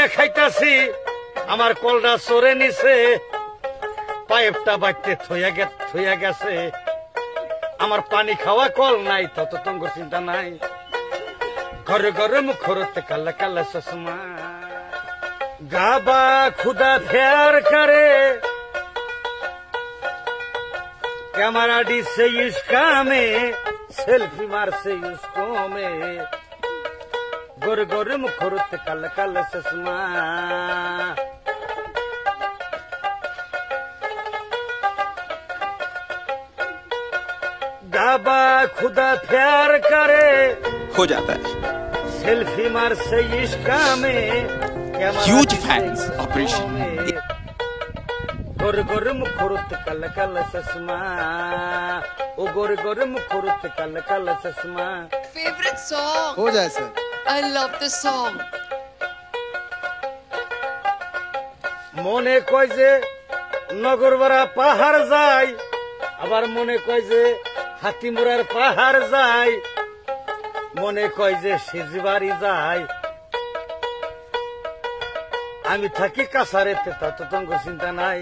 পাইনা খাইতাছি আমার কলটা সরে নিছে পাইপটা বাড়তে থইয়া গেছে আমার পানি খাওয়া কল নাই তত তঙ্গ চিন্তা নাই ঘরে ঘরে মুখরতে কালা কালা চশমা গাবা খুদা ফেয়ার করে कैमरा डी से इसका में सेल्फी मार से उसको में गोर गोर मुखरुत कल कल चश्मा गाबा खुदा प्यार करे हो जाता है सेल्फी मार से इसका में ह्यूज फैंस अप्रिशिएट गोर गोर मुखरुत कल कल चश्मा ओ गोर गोर मुखरुत कल कल चश्मा Favorite song? हो जाए sir I love this song. মনে কয় যে নগরবাড়া পাহাড় যায় আবার মনে কয় যে হাতিমুরার পাহাড় যায় মনে কয় যে সিজবাড়ি যায় আমি থাকি কাছারেতে তত তঙ্গ চিন্তা নাই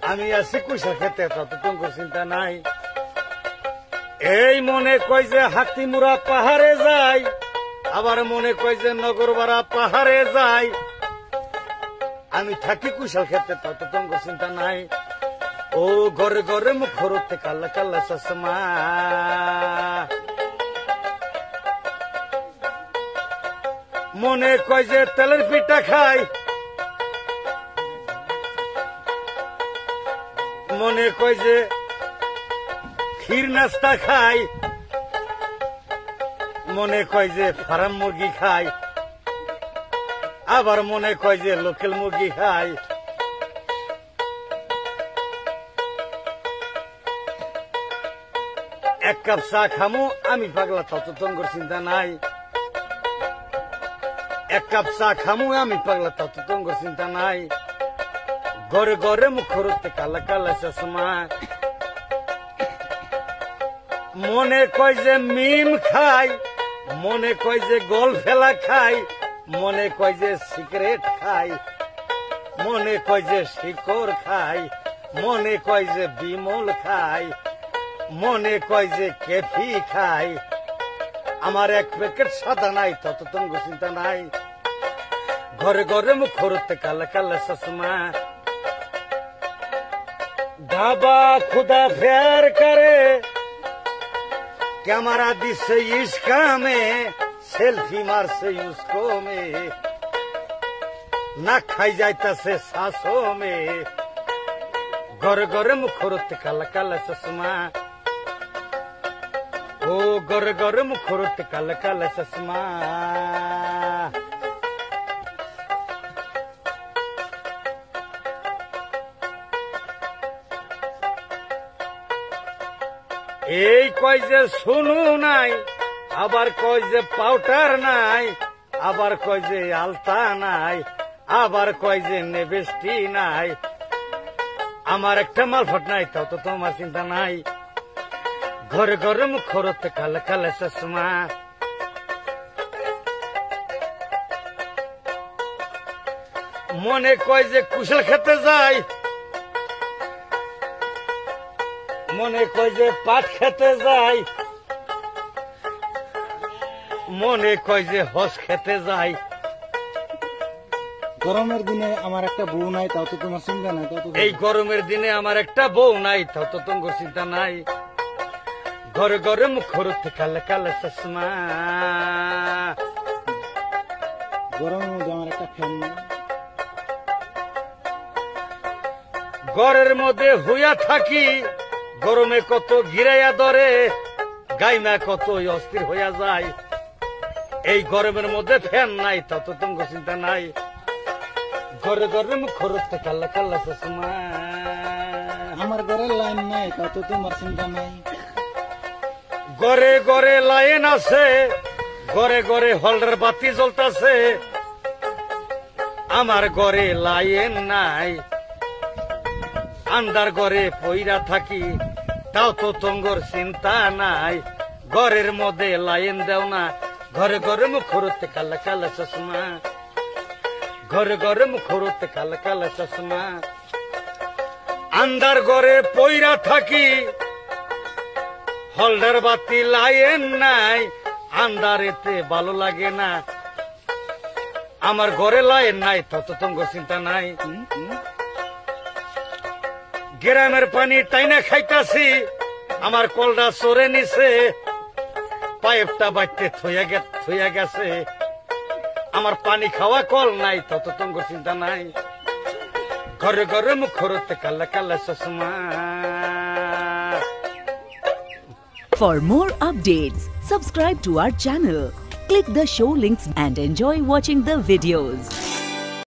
আমি আছি কুইসা খেতে তত তঙ্গ চিন্তা নাই এই মনে কয় যে হাতিমুরা পাহাড়ে যায় আবার মনে কয় যে নগরবাড়া পাহাড়ে যায় আমি থাকি কুশল খেতে তত তঙ্গ চিন্তা নাই ও ঘরে ঘরে মুখরতে কালা কালা চশমা মনে কয় যে তেলের পিঠা খাই মনে কয় যে ক্ষীর নাস্তা খাই মনে কয় যে ফার্ম মুরগি খাই আবার মনে কয় যে লোকাল মুরগি খাই এক কাপ চা খামো আমি পাগলা তত তঙ্গর চিন্তা নাই এক কাপ চা খামো আমি পাগলা তত তঙ্গর চিন্তা নাই ঘরে ঘরে মুখরতে কালা কালা চশমা মনে কয় যে মিম খাই মনে কয় যে গোল ফেলা খাই মনে কয় যে সিগারেট খাই মনে কয় যে শিকড় খাই মনে কয় যে বিমল খাই মনে কয় যে কেফি খাই আমার এক প্যাকেট সাদা নাই তত তঙ্গ চিন্তা নাই ঘরে ঘরে মুখরতে কালা কালা চশমা ढाबा खुदा प्यार करे कैमरा दिसे इसका में सेल्फी मार से उसको में ना खाई जाता से सांसों में घर घर मुखरत काला काला चश्मा ओ घर घर मुखरत काला काला चश्मा এই কয় যে শুনু নাই আবার কয় যে পাউডার নাই আবার কয় যে আলতা নাই আবার কয় যে নেবেস্টি নাই আমার একটা মালফট নাই তাও তো তোমার চিন্তা নাই ঘরে ঘরে মুখরতে কালা কালা চশমা মনে কয় যে কুশল খেতে যায় মনে কয় যে পাট খেতে যায় মনে কয় যে হস খেতে যায় গরমের দিনে আমার একটা বউ নাই তাও তো তোমার চিন্তা নাই এই গরমের দিনে আমার একটা বউ নাই তাও তো তোমার চিন্তা নাই ঘরে ঘরে মুখরতে কালা কালা চশমা গরমের মধ্যে আমার একটা ফ্যান নাই ঘরের মধ্যে হইয়া থাকি গরমে কত গিরাইয়া ধরে গাইমা কত অস্থির হইয়া যায় এই গরমের মধ্যে ফ্যান নাই তত তঙ্গ চিন্তা নাই ঘরে ঘরে মুখরতে কালা কালা চশমা আমার ঘরে লাইন নাই তাও তো তোমার চিন্তা নাই ঘরে ঘরে লাইন আছে ঘরে ঘরে হল্ডার বাতি জ্বলতাছে আমার ঘরে লাইন নাই আন্দার ঘরে পইরা থাকি তাও তো তঙ্গর চিন্তা নাই ঘরের মধ্যে লাইন দেও না ঘরে ঘরে মুখরতে কালা কালা চশমা ঘরে ঘরে মুখরতে কালে কালে চশমা আন্দার ঘরে পইরা থাকি হলডার বাতি লাইন নাই আন্দারেতে ভালো লাগে না আমার ঘরে লাইন নাই তত তঙ্গ চিন্তা নাই গ্রামের পানি টাইনা খাইতাছি আমার কলটা সরে নিছে পাইপটা বাড়তে থইয়া গেছে আমার পানি খাওয়া কল নাই তত তঙ্গ চিন্তা নাই ঘরে ঘরে মুখরতে কালা কালা চশমা For more updates, subscribe to our channel, click the show links and enjoy watching the videos.